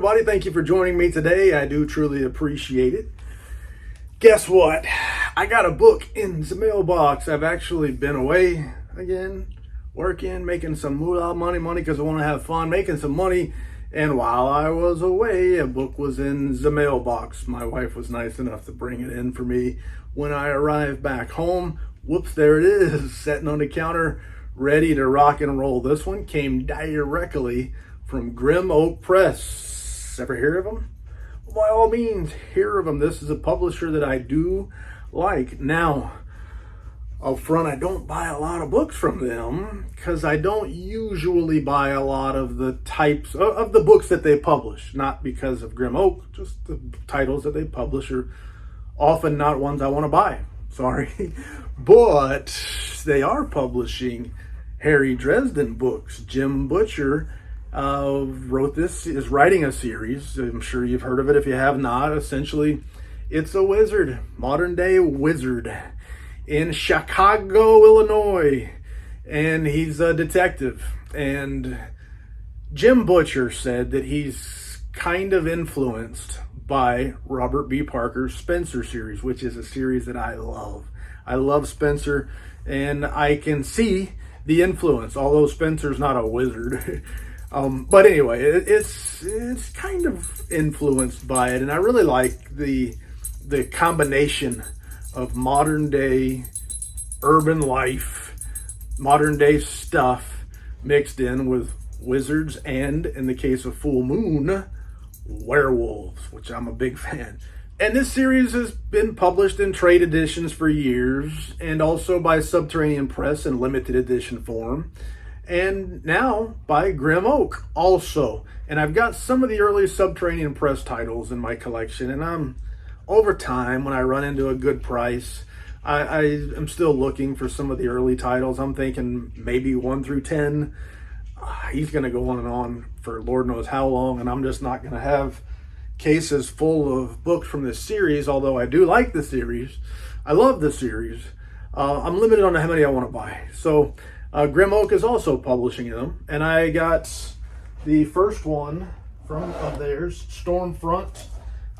everybody. Thank you for joining me today. I do truly appreciate it. Guess what? I got a book in the mailbox. I've actually been away again, working, making some moolah money because I want to have fun, making some money. And while I was away, a book was in the mailbox. My wife was nice enough to bring it in for me. When I arrived back home, whoops, there it is, sitting on the counter, ready to rock and roll. This one came directly from Grim Oak Press. Ever hear of them? By all means, hear of them. This is a publisher that I do like. Now, up front, I don't buy a lot of books from them because I don't usually buy a lot of the types of the books that they publish. Not because of Grim Oak, just the titles that they publish are often not ones I want to buy. Sorry. But they are publishing Harry Dresden books. Jim Butcher is writing a series. I'm sure you've heard of it. If you have not, essentially, it's a wizard, modern day wizard in Chicago, Illinois. And he's a detective. And Jim Butcher said that he's kind of influenced by Robert B. Parker's Spencer series, which is a series that I love. I love Spencer, and I can see the influence, although Spencer's not a wizard. But anyway, it's kind of influenced by it, and I really like the combination of modern day urban life, modern day stuff mixed in with wizards, and in the case of Full Moon, werewolves, which I'm a big fan. And this series has been published in trade editions for years, and also by Subterranean Press in limited edition form, and now by Grim Oak also. And I've got some of the early Subterranean Press titles in my collection, and over time, when I run into a good price, I am still looking for some of the early titles. I'm thinking maybe 1 through 10. He's going to go on and on for Lord knows how long, and I'm just not going to have cases full of books from this series, although I do like the series. I love the series. I'm limited on how many I want to buy. So Grim Oak is also publishing them, and I got the first one of theirs, Stormfront.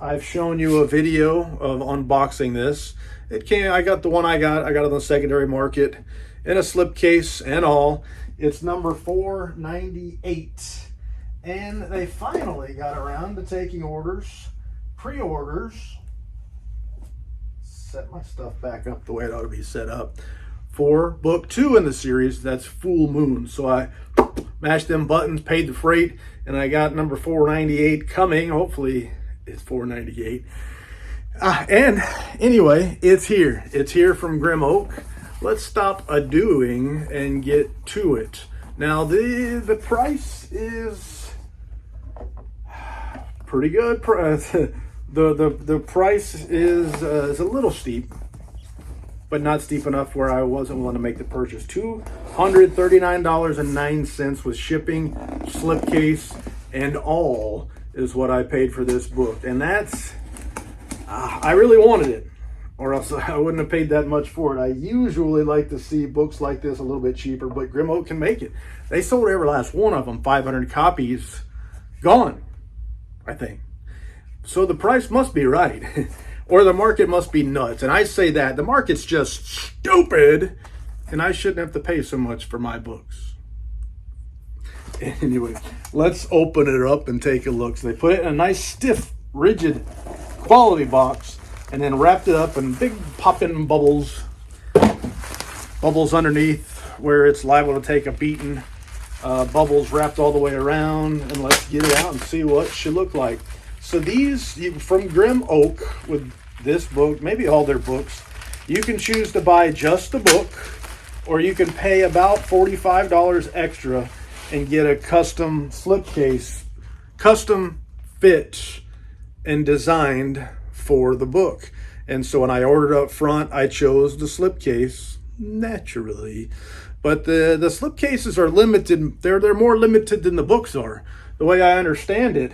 I've shown you a video of unboxing this. I got it on the secondary market in a slipcase and all. It's number 498. And they finally got around to taking pre-orders. Set my stuff back up the way it ought to be set up for book 2 in the series. That's Full Moon. So I mashed them buttons, paid the freight, and I got number 498 coming. Hopefully it's 498. And anyway, it's here. It's here from Grim Oak. Let's stop a-doing and get to it. Now the price is pretty good. The price is a little steep, but not steep enough where I wasn't willing to make the purchase. $239.09 with shipping, slipcase, and all is what I paid for this book. And that's, I really wanted it, or else I wouldn't have paid that much for it. I usually like to see books like this a little bit cheaper, but Grim Oak can make it. They sold every last one of them, 500 copies, gone, I think. So the price must be right, or the market must be nuts. And I say that the market's just stupid, and I shouldn't have to pay so much for my books. Anyway, let's open it up and take a look. So they put it in a nice, stiff, rigid quality box, and then wrapped it up in big popping bubbles underneath where it's liable to take a beating. Bubbles wrapped all the way around, and let's get it out and see what it should look like. So these from Grim Oak, with this book, maybe all their books, you can choose to buy just the book, or you can pay about $45 extra and get a custom slipcase, custom fit and designed for the book. And so when I ordered up front, I chose the slipcase, naturally. But the slipcases are limited. They're more limited than the books are. The way I understand it,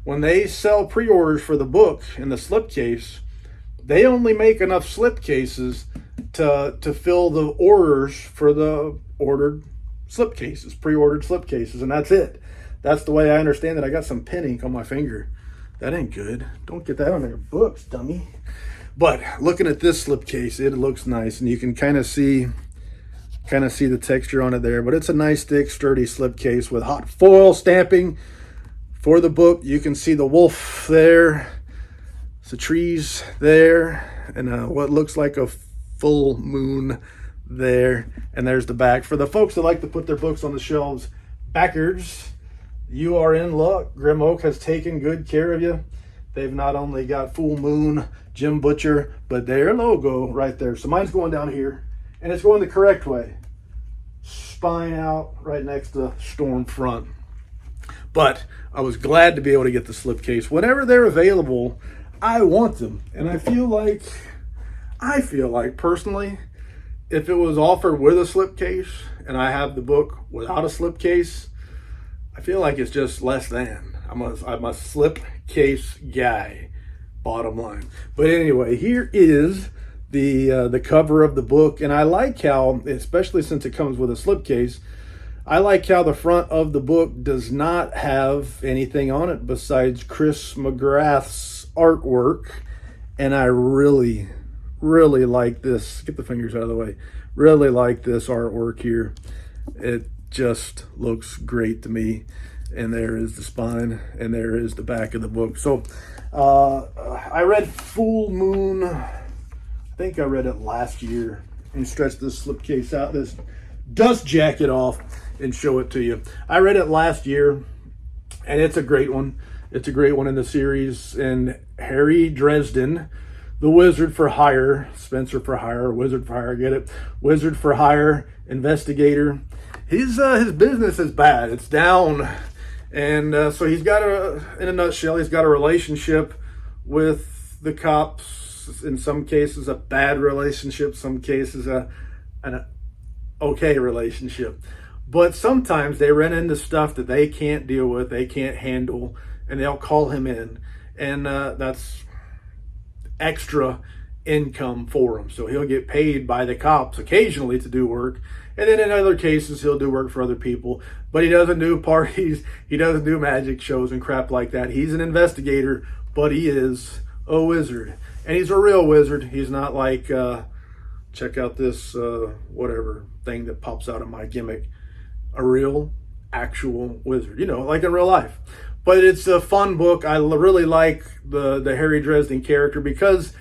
when they sell pre-orders for the book in the slipcase, they only make enough slipcases to fill the orders for the ordered slipcases, pre-ordered slipcases, and that's it. That's the way I understand it. I got some pen ink on my finger. That ain't good. Don't get that on your books, dummy. But looking at this slipcase, it looks nice, and you can kind of see the texture on it there. But it's a nice, thick, sturdy slipcase with hot foil stamping for the book. You can see the wolf there, the trees there, and what looks like a full moon there. And there's the back. For the folks that like to put their books on the shelves backwards, you are in luck. Grim Oak has taken good care of you. They've not only got Full Moon, Jim Butcher, but their logo right there. So mine's going down here, and it's going the correct way. Spine out right next to Storm Front. But I was glad to be able to get the slipcase. Whenever they're available, I want them. And I feel like personally, if it was offered with a slipcase and I have the book without a slipcase, I feel like it's just less than. I'm a slipcase guy, bottom line. But anyway, here is the cover of the book, and I like how, especially since it comes with a slipcase, I like how the front of the book does not have anything on it besides Chris McGrath's artwork, and I really like this. Get the fingers out of the way. Really like this artwork here. It just looks great to me. And there is the spine, and there is the back of the book. So I read Full Moon, I think I read it last year, and stretch this slipcase out, this dust jacket off, and show it to you. I read it last year, and it's a great one. It's a great one in the series. And Harry Dresden, the Wizard for Hire, Spencer for Hire, Wizard for Hire, get it? Wizard for Hire, investigator. His business is bad. It's down. And so he's got in a nutshell, he's got a relationship with the cops. In some cases, a bad relationship. Some cases, an okay relationship. But sometimes they run into stuff that they can't deal with, they can't handle, and they'll call him in. And that's extra income for him. So he'll get paid by the cops occasionally to do work. And then in other cases, he'll do work for other people. But he doesn't do parties. He doesn't do magic shows and crap like that. He's an investigator, but he is a wizard. And he's a real wizard. He's not like, check out this whatever thing that pops out of my gimmick. A real, actual wizard. You know, like in real life. But it's a fun book. I really like the Harry Dresden character because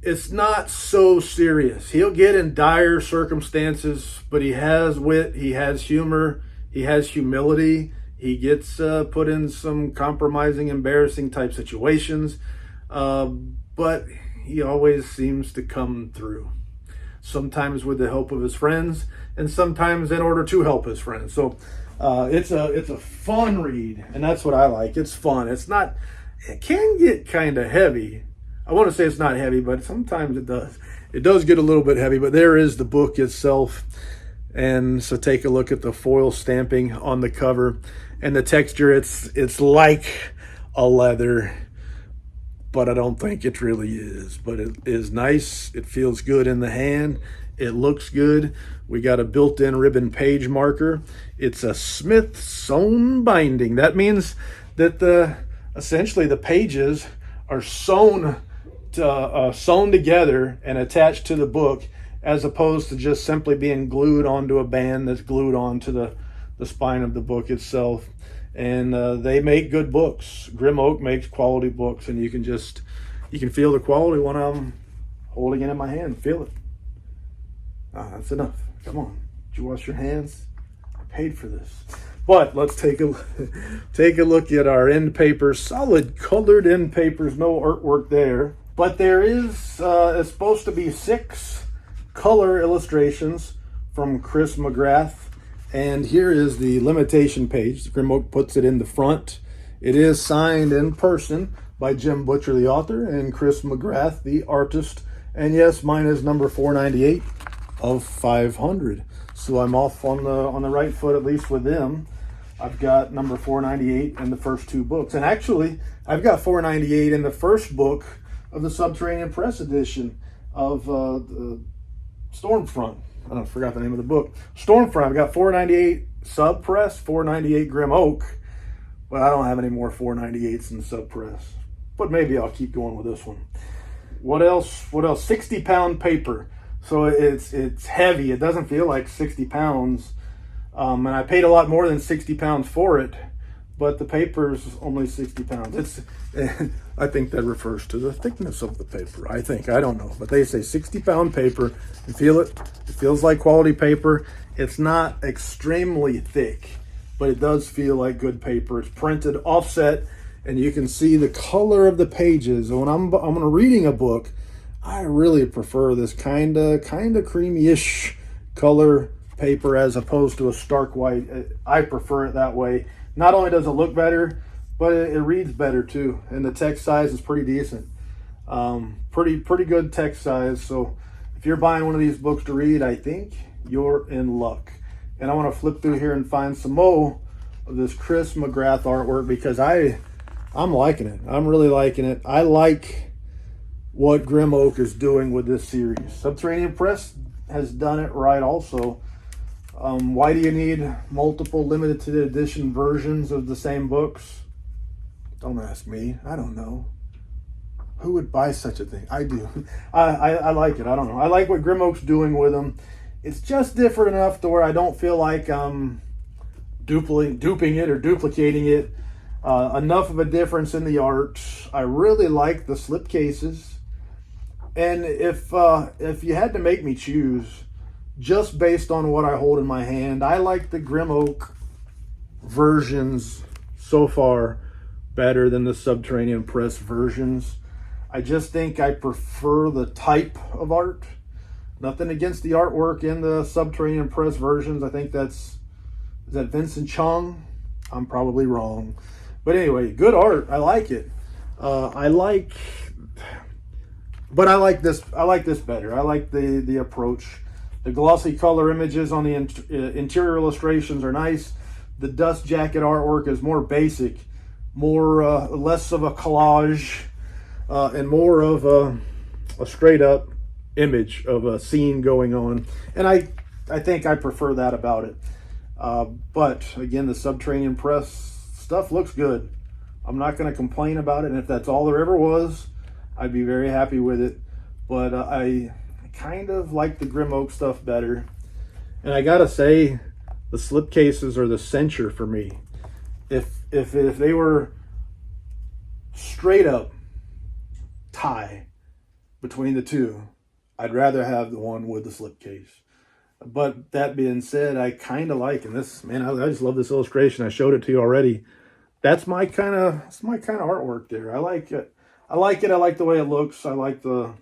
it's not so serious. He'll get in dire circumstances, but he has wit, he has humor, he has humility. He gets put in some compromising, embarrassing type situations, but he always seems to come through. Sometimes with the help of his friends, and sometimes in order to help his friends. So it's a fun read, and that's what I like. It's fun. It can get kind of heavy. I want to say it's not heavy, but sometimes it does. It does get a little bit heavy, but there is the book itself. And so take a look at the foil stamping on the cover and the texture. It's like a leather, but I don't think it really is. But it is nice. It feels good in the hand. It looks good. We got a built-in ribbon page marker. It's a Smith sewn binding. That means that essentially the pages are sewn together and attached to the book, as opposed to just simply being glued onto a band that's glued onto the spine of the book itself. And they make good books. Grim Oak makes quality books, and you can feel the quality when I'm holding it in my hand. Feel it. That's enough. Come on. Did you wash your hands? I paid for this. But let's take a look at our end papers. Solid colored end papers, no artwork there. But there is, it's supposed to be 6 color illustrations from Chris McGrath. And here is the limitation page. Grim Oak puts it in the front. It is signed in person by Jim Butcher, the author, and Chris McGrath, the artist. And yes, mine is number 498 of 500. So I'm off on the right foot, at least with them. I've got number 498 in the first 2 books. And actually, I've got 498 in the first book of the Subterranean Press edition of the Stormfront. I forgot the name of the book. Stormfront. I've got 498 Sub Press, 498 Grim Oak. but I don't have any more 498s in sub press. But maybe I'll keep going with this one. What else? 60-pound paper. So it's heavy. It doesn't feel like 60 pounds. And I paid a lot more than 60 pounds for it, but the paper's only 60 pounds. I think that refers to the thickness of the paper. I don't know, but they say 60-pound paper. You feel it. It feels like quality paper. It's not extremely thick, but it does feel like good paper. It's printed offset, and you can see the color of the pages. When I'm reading a book, I really prefer this kind of creamy-ish color paper as opposed to a stark white. I prefer it that way. Not only does it look better, but it reads better too, and the text size is pretty decent. Pretty good text size. So if you're buying one of these books to read, I think you're in luck. And I want to flip through here and find some more of this Chris McGrath artwork, because I'm liking it. I'm really liking it. I like what Grim Oak is doing with this series. Subterranean Press has done it right also. Why do you need multiple limited edition versions of the same books? Don't ask me. I don't know. Who would buy such a thing? I do. I like it. I don't know. I like what Grim Oak's doing with them. It's just different enough to where I don't feel like duping it or duplicating it. Enough of a difference in the art. I really like the slipcases. And if you had to make me choose, just based on what I hold in my hand, I like the Grim Oak versions so far better than the Subterranean Press versions. I just think I prefer the type of art. Nothing against the artwork in the Subterranean Press versions. I think is that Vincent Chung? I'm probably wrong. But anyway, good art. I like it. I like this. I like this better. I like the approach. The glossy color images on the interior illustrations are nice. The dust jacket artwork is more basic, less of a collage, and more of a straight up image of a scene going on. And I think I prefer that about it. But again, the Subterranean Press stuff looks good. I'm not going to complain about it. And if that's all there ever was, I'd be very happy with it. But I kind of like the Grim Oak stuff better. And I gotta say, the slipcases are the censure for me. If they were straight up tie between the two, I'd rather have the one with the slipcase. But that being said, I kind of like, and this, man, I just love this illustration. I showed it to you already. That's my kind of artwork there. I like it. I like the way it looks. I like the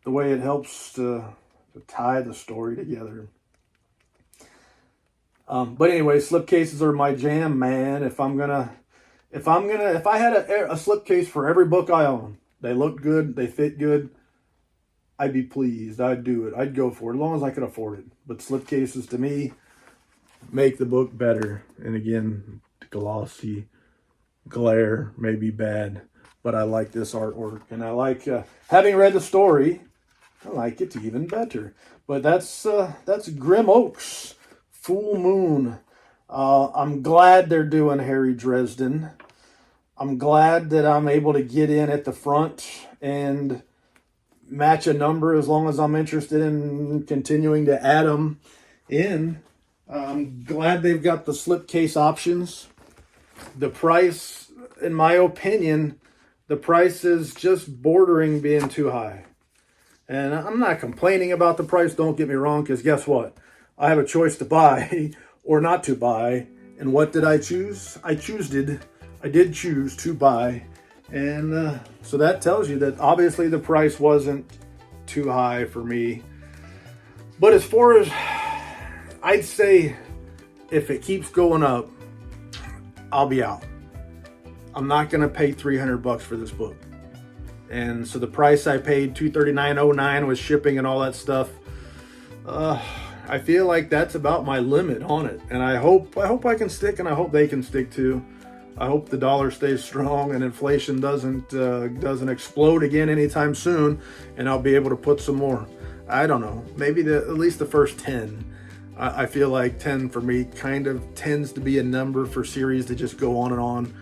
way it helps to tie the story together. But anyway, slipcases are my jam, man. If I had a slipcase for every book I own, they look good, they fit good, I'd be pleased. I'd do it. I'd go for it as long as I could afford it. But slipcases to me make the book better. And again, glossy glare may be bad, but I like this artwork, and I like having read the story. I like it even better. But that's Grim Oak's Full Moon. I'm glad they're doing Harry Dresden. I'm glad that I'm able to get in at the front and match a number as long as I'm interested in continuing to add them in. I'm glad they've got the slipcase options. The price, in my opinion, the price is just bordering being too high. And I'm not complaining about the price, don't get me wrong, because guess what? I have a choice to buy or not to buy. And what did I choose? I did choose to buy. And so that tells you that obviously the price wasn't too high for me. But as far as, I'd say if it keeps going up, I'll be out. I'm not going to pay $300 for this book. And so the price I paid, $239.09 with shipping and all that stuff, I feel like that's about my limit on it. And I hope I can stick, and I hope they can stick too. I hope the dollar stays strong and inflation doesn't explode again anytime soon, and I'll be able to put some more. I don't know, maybe at least the first 10. I feel like 10 for me kind of tends to be a number for series that just go on and on.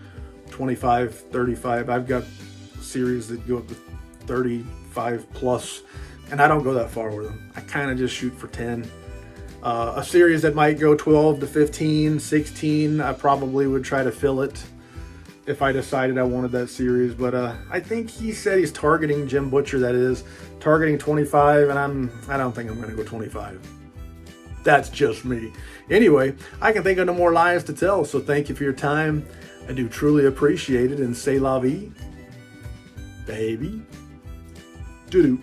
25, 35. I've got series that go up to 35 plus, and I don't go that far with them. I kind of just shoot for 10. A series that might go 12 to 15, 16, I probably would try to fill it if I decided I wanted that series. But I think he said he's targeting, Jim Butcher that is, targeting 25, and I don't think I'm going to go 25. That's just me. Anyway, I can think of no more lies to tell, so thank you for your time. I do truly appreciate it, and c'est la vie, baby. Doo-doo.